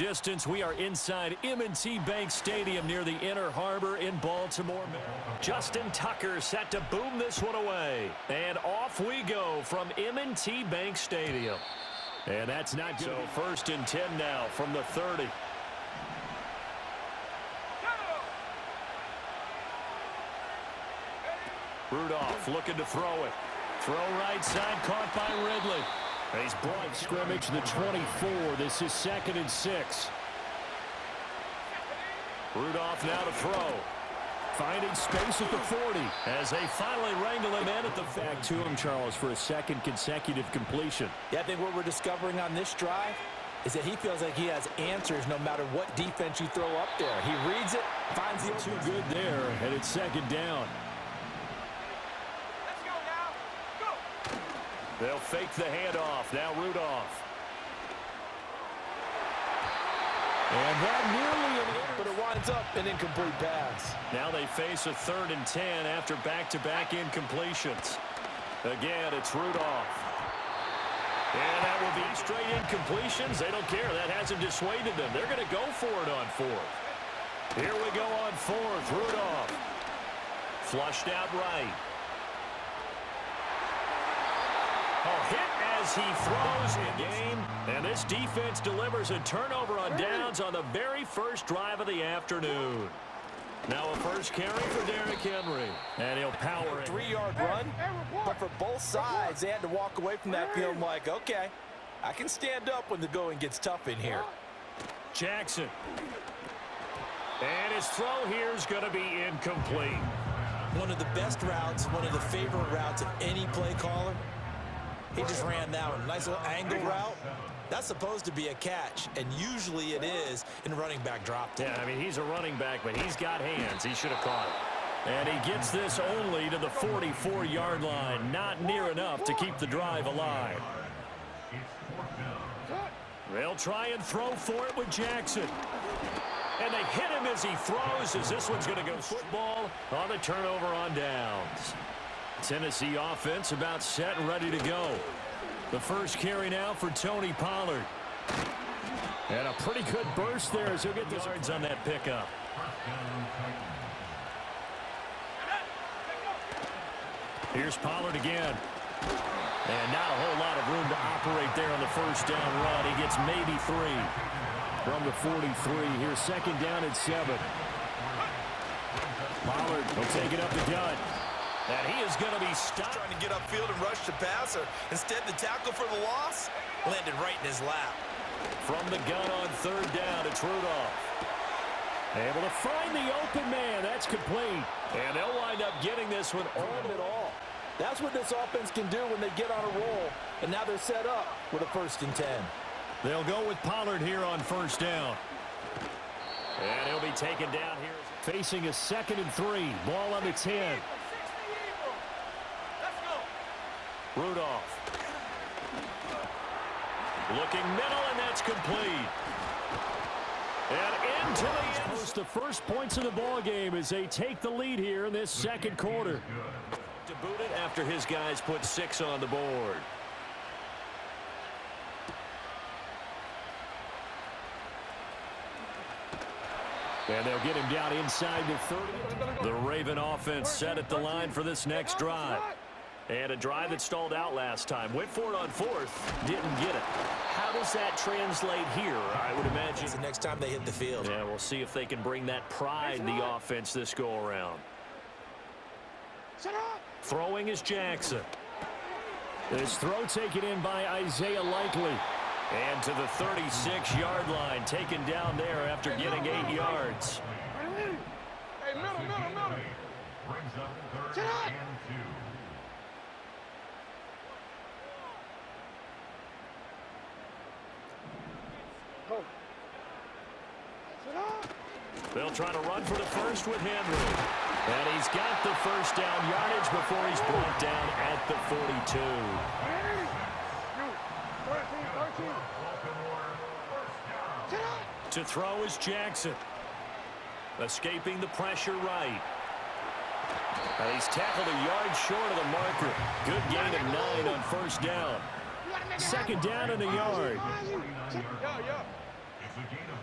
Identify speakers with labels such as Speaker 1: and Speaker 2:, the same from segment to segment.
Speaker 1: distance, we are inside M&T Bank Stadium near the Inner Harbor in Baltimore. Justin Tucker set to boom this one away. And off we go from M&T Bank Stadium. And that's not good. So 1st and 10 now from the 30. Rudolph looking to throw it. Throw right side, caught by Ridley. He's brought scrimmage to the 24. This is 2nd and 6. Rudolph now to throw. Finding space at the 40 as they finally wrangle him in at the back to him, Charles, for a 2nd consecutive completion.
Speaker 2: Yeah, I think what we're discovering on this drive is that he feels like he has answers no matter what defense you throw up there. He reads it, finds it.
Speaker 1: Too good there, and it's 2nd down.
Speaker 3: Let's go now. Go.
Speaker 1: They'll fake the handoff. Now Rudolph. And that nearly an
Speaker 2: but it winds up an incomplete pass.
Speaker 1: Now they face a 3rd and 10 after back-to-back incompletions. Again, it's Rudolph. And that will be straight incompletions. They don't care. That hasn't dissuaded them. They're going to go for it on 4th. Here we go on 4th. Rudolph. Flushed out right. Oh, hit as he throws in game. And this defense delivers a turnover on downs on the very first drive of the afternoon. Now a first carry for Derrick Henry. And he'll power it.
Speaker 2: 3-yard run. But for both sides, they had to walk away from that feeling like, okay, I can stand up when the going gets tough in here.
Speaker 1: Jackson. And his throw here is going to be incomplete.
Speaker 2: One of the best routes, one of the favorite routes of any play caller. He just ran that one. Nice little angle route. That's supposed to be a catch, and usually it is in running back drop.
Speaker 1: Yeah, I mean, he's a running back, but he's got hands. He should have caught it. And he gets this only to the 44-yard line. Not near enough to keep the drive alive. They'll try and throw for it with Jackson. And they hit him as he throws, as this one's going to go football on the turnover on downs. Tennessee offense about set and ready to go. The first carry now for Tony Pollard. And a pretty good burst there as he'll get the yards on that pickup. Here's Pollard again. And not a whole lot of room to operate there on the first down run. He gets maybe 3 from the 43. Here's 2nd down and 7. Pollard will take it up the gut. And he is going to be stopped.
Speaker 2: Trying to get upfield and rush the passer. Instead, the tackle for the loss landed right in his lap.
Speaker 1: From the gun on 3rd down, it's Rudolph. Able to find the open man. That's complete. And they'll wind up getting this one on it all.
Speaker 2: That's what this offense can do when they get on a roll. And now they're set up with a 1st and 10.
Speaker 1: They'll go with Pollard here on 1st down. And he'll be taken down here. Facing a 2nd and 3. Ball on the 10. Rudolph. Looking middle, and that's complete. And into the end. The first points of the ball game as they take the lead here in this 2nd quarter. To boot it after his guys put 6 on the board. And they'll get him down inside the 30. The Raven offense set at the line for this next drive. And a drive that stalled out last time. Went for it on 4th. Didn't get it. How does that translate here? I would imagine.
Speaker 2: It's the next time they hit the field.
Speaker 1: Yeah, we'll see if they can bring that pride in the offense this go-around. Throwing is Jackson. This throw taken in by Isaiah Likely. And to the 36-yard line. Taken down there after getting 8 yards.
Speaker 3: Hey, middle.
Speaker 4: Brings up 3rd and 2.
Speaker 1: They'll try to run for the first with Henry. And he's got the first down yardage before he's brought down at the 42. To throw is Jackson. Escaping the pressure right. And he's tackled a yard short of the marker. Good gain of 9 on 1st down. 2nd down and a yard.
Speaker 4: It's a gain of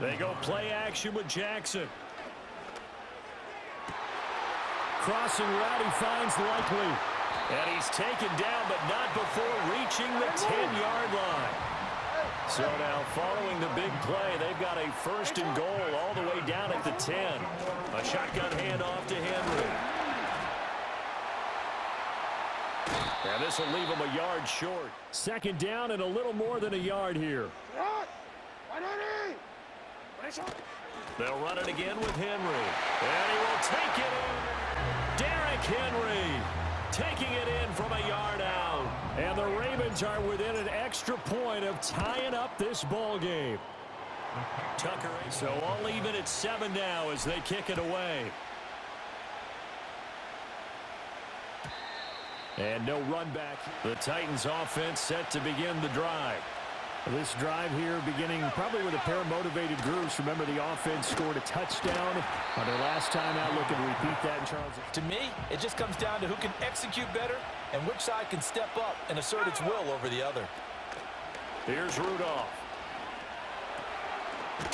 Speaker 1: They go play action with Jackson. Crossing route, he finds Likely. And he's taken down, but not before reaching the 10-yard line. So now, following the big play, they've got a first and goal all the way down at the 10. A shotgun handoff to Henry. And this will leave him a yard short. Second down and a little more than a yard here. They'll run it again with Henry. And he will take it in. Derrick Henry taking it in from a yard out. And the Ravens are within an extra point of tying up this ball game. Tucker, so all even at 7 now as they kick it away. And no run back. The Titans offense set to begin the drive. This drive here beginning probably with a pair of motivated groups. Remember, the offense scored a touchdown on their last time out. Looking to repeat that in Charles.
Speaker 2: To me, it just comes down to who can execute better and which side can step up and assert its will over the other.
Speaker 1: Here's Rudolph.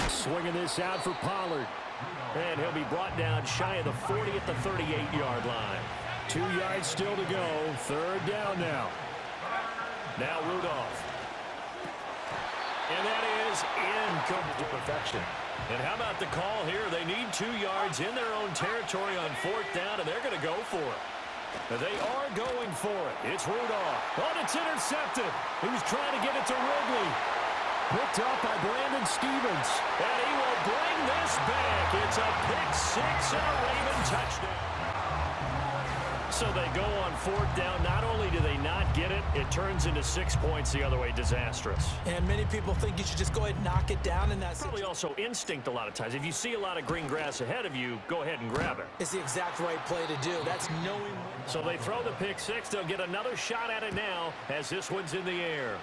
Speaker 1: Swinging this out for Pollard. And he'll be brought down shy of the 40 at the 38-yard line. 2 yards still to go. Third down now. Now Rudolph. And that is incomplete.
Speaker 2: Perfection.
Speaker 1: And how about the call here? They need 2 yards in their own territory on 4th down, and they're going to go for it. They are going for it. It's Rudolph. Oh, it's intercepted. He was trying to get it to Ridley. Picked up by Brandon Stevens. And he will bring this back. It's a pick 6 and a Raven touchdown. So they go on 4th down. Not only do they not get it, it turns into 6 points the other way. Disastrous.
Speaker 2: And many people think you should just go ahead and knock it down in that situation.
Speaker 1: Probably also instinct a lot of times. If you see a lot of green grass ahead of you, go ahead and grab it.
Speaker 2: It's the exact right play to do. That's knowing.
Speaker 1: So they throw the pick 6. They'll get another shot at it now as this one's in the air.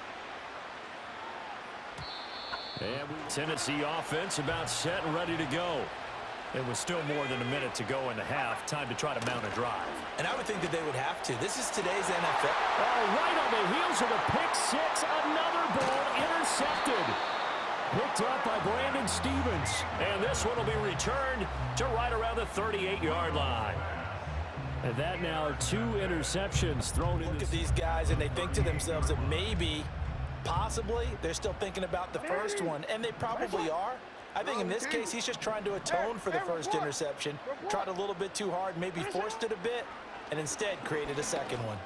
Speaker 1: And Tennessee offense about set and ready to go. It was still more than a minute to go in the half. Time to try to mount a drive.
Speaker 2: And I would think that they would have to. This is today's NFL.
Speaker 1: Oh, right on the heels of the pick 6. Another ball intercepted. Picked up by Brandon Stevens. And this one will be returned to right around the 38-yard line. And that now 2 interceptions thrown in.
Speaker 2: Look at these guys, and they think to themselves that maybe, possibly, they're still thinking about the first one. And they probably are. I think in this case, he's just trying to atone for the first interception. Tried a little bit too hard, maybe forced it a bit, and instead created a second one.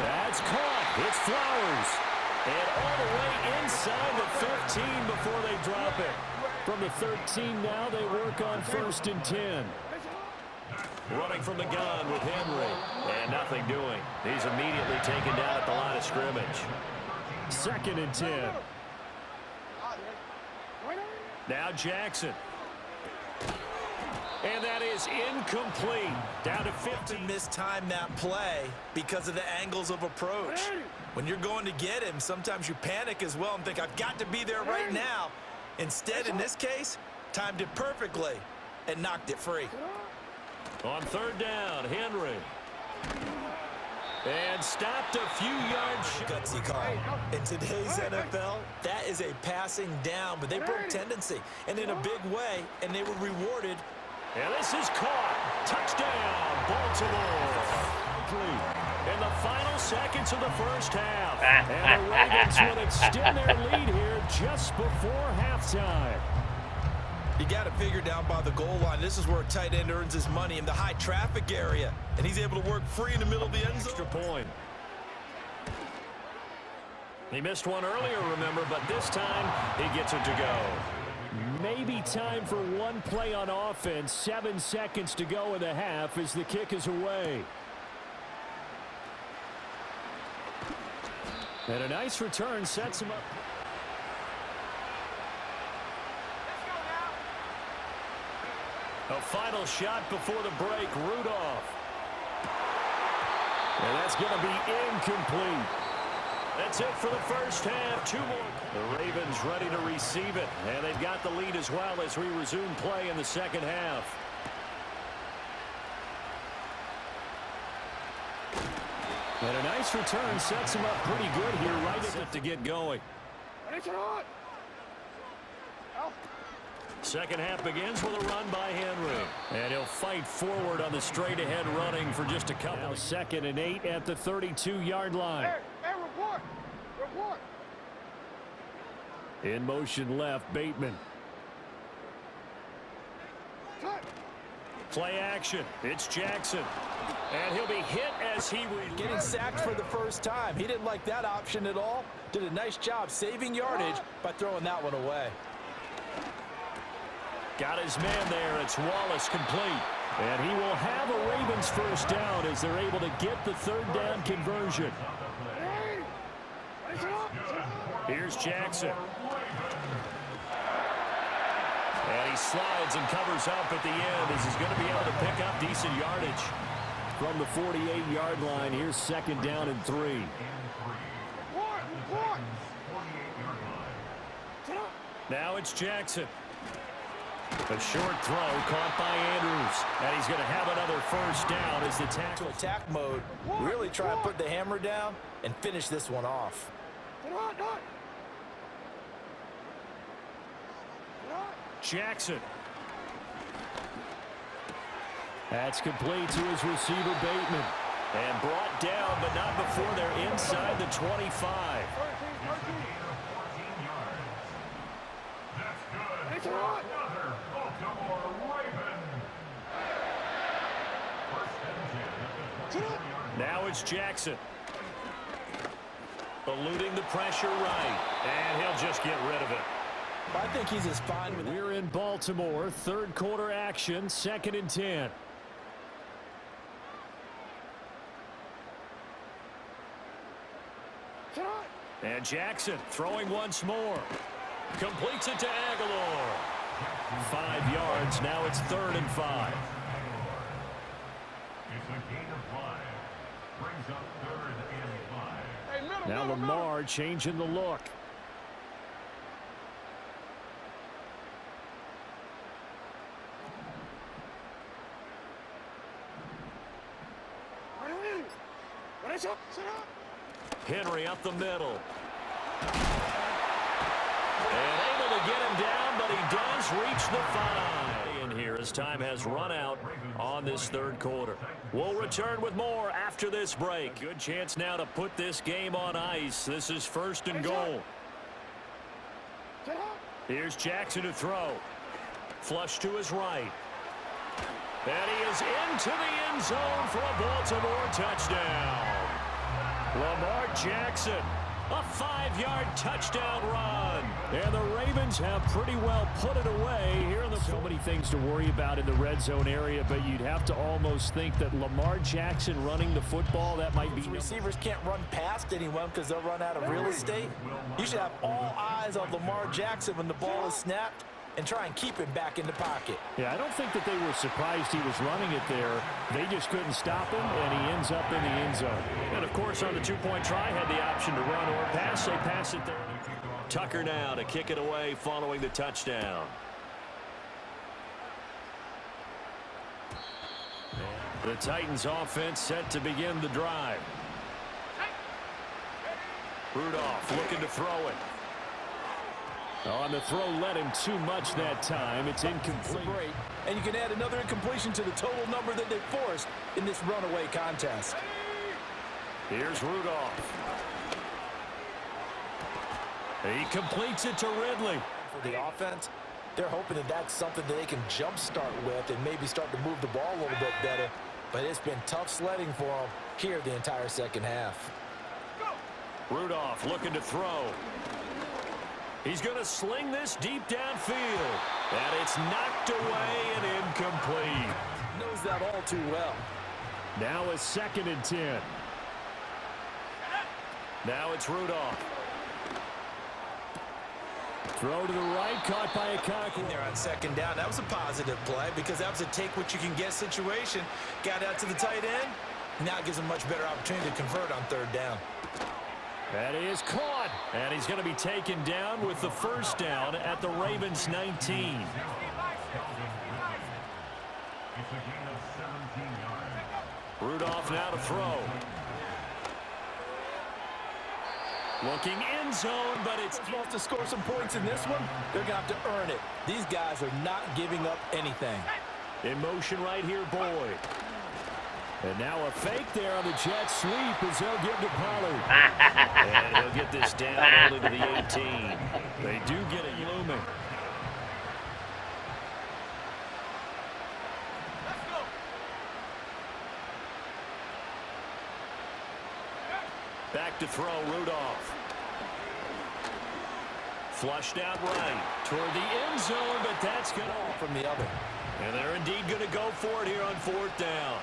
Speaker 1: That's caught. It's Flowers. And all the way inside the 15 before they drop it. From the 13 now, they work on 1st and 10. Running from the gun with Henry. And nothing doing. He's immediately taken down at the line of scrimmage. 2nd and 10. Now Jackson. And that is incomplete. Down to 50.
Speaker 2: Mistime that play because of the angles of approach. When you're going to get him, sometimes you panic as well and think, I've got to be there right now. Instead, in this case, timed it perfectly and knocked it free.
Speaker 1: On 3rd down, Henry. And stopped a few yards short.
Speaker 2: Gutsy call. In today's NFL, that is a passing down, but they broke tendency, and in a big way, and they were rewarded.
Speaker 1: And this is caught. Touchdown, Baltimore. In the final seconds of the first half. And the Ravens would extend their lead here just before halftime.
Speaker 2: You got to figure down by the goal line. This is where a tight end earns his money in the high traffic area. And he's able to work free in the middle of the end zone.
Speaker 1: Extra point. He missed one earlier, remember, but this time he gets it to go. Maybe time for one play on offense. 7 seconds to go in the half as the kick is away. And a nice return sets him up. A final shot before the break, Rudolph. And that's going to be incomplete. That's it for the first half. 2 more. The Ravens ready to receive it. And they've got the lead as well as we resume play in the second half. And a nice return sets him up pretty good here right to get going. Second half begins with a run by Henry. And he'll fight forward on the straight-ahead running for just a couple. Now 2nd and 8 at the 32-yard line.
Speaker 3: Hey, report. Report.
Speaker 1: In motion left, Bateman. Play action. It's Jackson. And he'll be hit as he
Speaker 2: getting sacked for the first time. He didn't like that option at all. Did a nice job saving yardage by throwing that one away.
Speaker 1: Got his man there. It's Wallace complete. And he will have a Ravens first down as they're able to get the 3rd down conversion. Here's Jackson. And he slides and covers up at the end as he's going to be able to pick up decent yardage. From the 48-yard line, here's 2nd down and 3. Now it's Jackson. A short throw caught by Andrews. And he's going to have another first down as the tackle.
Speaker 2: Attack mode. Really try and put the hammer down and finish this one off.
Speaker 1: Jackson. That's complete to his receiver, Bateman. And brought down, but not before they're inside the 25.
Speaker 4: That's good. Another Baltimore Raven. First and 10 at the 20-yard line.
Speaker 1: Now it's Jackson. Eluding the pressure right. And he'll just get rid of it.
Speaker 2: I think he's as fine with it.
Speaker 1: We're in Baltimore. 3rd quarter action. 2nd and 10. And Jackson throwing once more. Completes it to Aguilar. 5 yards. Now it's 3rd and 5.
Speaker 4: It's a gain of 5. Brings up 3rd and 5.
Speaker 3: Hey,
Speaker 1: Now Lamar changing the look. Henry up the middle. And able to get him down, but he does reach the 5. In here as time has run out on this 3rd quarter. We'll return with more after this break. Good chance now to put this game on ice. This is 1st and goal. Here's Jackson to throw. Flush to his right. And he is into the end zone for a Baltimore touchdown. Lamar Jackson, a 5-yard touchdown run. And the Ravens have pretty well put it away here in the... So many things to worry about in the red zone area, but you'd have to almost think that Lamar Jackson running the football, that might be...
Speaker 2: Receivers can't run past anyone because they'll run out of real estate. You should have all eyes on Lamar Jackson when the ball is snapped and try and keep him back in the pocket.
Speaker 1: Yeah, I don't think that they were surprised he was running it there. They just couldn't stop him, and he ends up in the end zone. And, of course, on the 2-point try, had the option to run or pass. They pass it there. Tucker now to kick it away following the touchdown. The Titans offense set to begin the drive. Rudolph looking to throw it. On the throw, led him too much that time. It's incomplete.
Speaker 2: And you can add another incompletion to the total number that they forced in this runaway contest.
Speaker 1: Here's Rudolph. He completes it to Ridley.
Speaker 2: For the offense, they're hoping that that's something that they can jumpstart with and maybe start to move the ball a little bit better. But it's been tough sledding for them here the entire second half.
Speaker 1: Rudolph looking to throw. He's going to sling this deep downfield. And it's knocked away and incomplete.
Speaker 2: Knows that all too well.
Speaker 1: Now a 2nd and 10. Now it's Rudolph. Throw to the right, caught by a cock.
Speaker 2: There on 2nd down. That was a positive play because that was a take-what-you-can-get situation. Got out to the tight end. Now it gives him a much better opportunity to convert on 3rd down.
Speaker 1: That is caught. And he's going to be taken down with the first down at the Ravens 19.
Speaker 4: It's a gain of 17 yards.
Speaker 1: Rudolph now to throw. Looking end zone, but it's
Speaker 2: supposed to score some points in this one. They're going to have to earn it. These guys are not giving up anything.
Speaker 1: in motion right here, Boyd. And now a fake there on the jet sweep as they'll give to Pollard. And he'll get this down only to the 18. They do get it looming. Back to throw, Rudolph. Flushed out right toward the end zone, but that's going to
Speaker 2: from the other.
Speaker 1: And they're indeed going to go for it here on 4th down.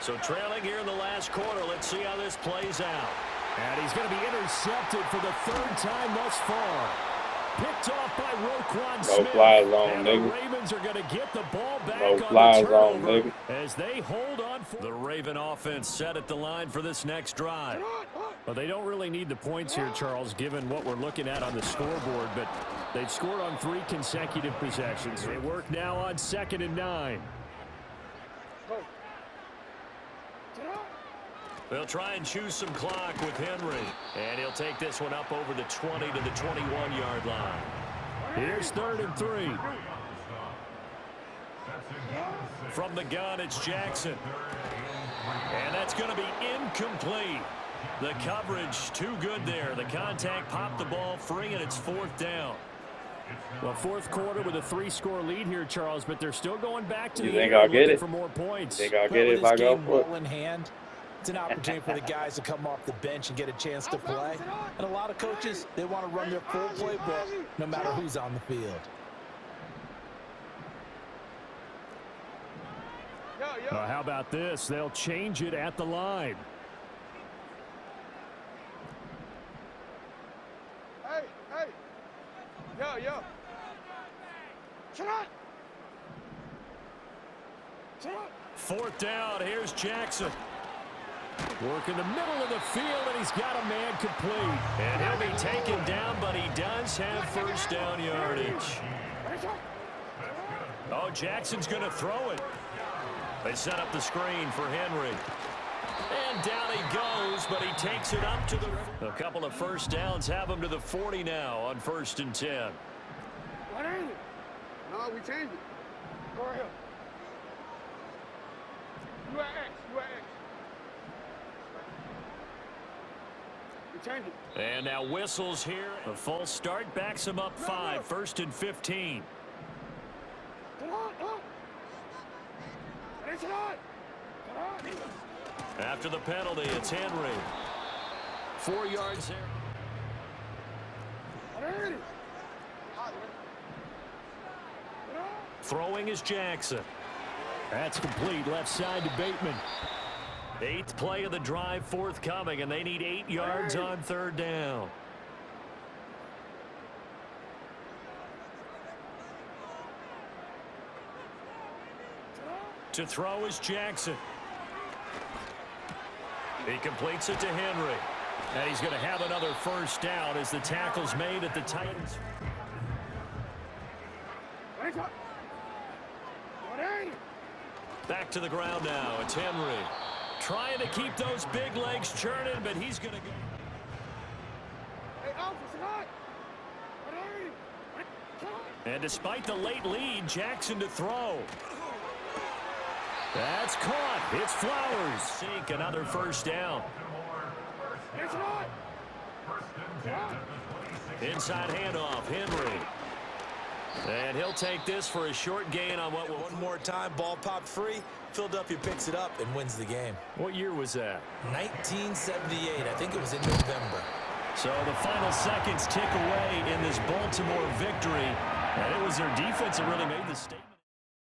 Speaker 1: So trailing here in the last quarter. Let's see how this plays out. And he's going to be intercepted for the 3rd time thus far. Picked off by Roquan Smith.
Speaker 5: No fly zone,
Speaker 1: and
Speaker 5: nigga.
Speaker 1: the Ravens are going to get the ball back
Speaker 5: No
Speaker 1: on
Speaker 5: fly
Speaker 1: the
Speaker 5: zone,
Speaker 1: turnover
Speaker 5: nigga.
Speaker 1: as they hold on. The Raven offense set at the line for this next drive. Well, they don't really need the points here, Charles, given what we're looking at on the scoreboard, but they've scored on 3 consecutive possessions. They work now on 2nd and 9. They'll try and choose some clock with Henry. And he'll take this one up over the 20 to the 21-yard line. Here's 3rd and 3. From the gun, it's Jackson. And that's going to be incomplete. The coverage too good there. The contact popped the ball free, and it's 4th down. Well, 4th quarter with a 3-score lead here, Charles, but they're still going back to the
Speaker 5: think
Speaker 1: air
Speaker 5: I'll get
Speaker 1: looking
Speaker 5: it?
Speaker 1: for more points.
Speaker 5: Think I'll get it if I go for it?
Speaker 2: Well in hand, it's an opportunity for the guys to come off the bench and get a chance to play. And a lot of coaches, they want to run their full playbook no matter who's on the field.
Speaker 1: How about this? They'll change it at the line.
Speaker 3: Hey. Yo. Shut up.
Speaker 1: 4th down. Here's Jackson. Work in the middle of the field, and he's got a man complete. And he'll be taken down, but he does have 1st down yardage. Oh, Jackson's going to throw it. They set up the screen for Henry. And down he goes, but he takes it up to the... A couple of 1st downs have him to the 40 now on 1st and 10.
Speaker 3: What is it? No, we changed it. Go ahead. You at X. We changed it.
Speaker 1: And now whistles here. A false start backs him up 5. 1st and 15. After the penalty, it's Henry. 4 yards there. Throwing is Jackson. That's complete. Left side to Bateman. 8th play of the drive forthcoming, and they need 8 yards on 3rd down. To throw is Jackson. He completes it to Henry. And he's going to have another 1st down as the tackle's made at the Titans. Back to the ground now. It's Henry. Trying to keep those big legs churning, but he's going to go. And despite the late lead, Jackson to throw. That's caught. It's Flowers. Sink another 1st down. Inside handoff, Henry. And he'll take this for a short gain on what will...
Speaker 2: One more time, ball popped free. Philadelphia picks it up and wins the game.
Speaker 1: What year was that?
Speaker 2: 1978. I think it was in November.
Speaker 1: So the final seconds tick away in this Baltimore victory. And it was their defense that really made the statement.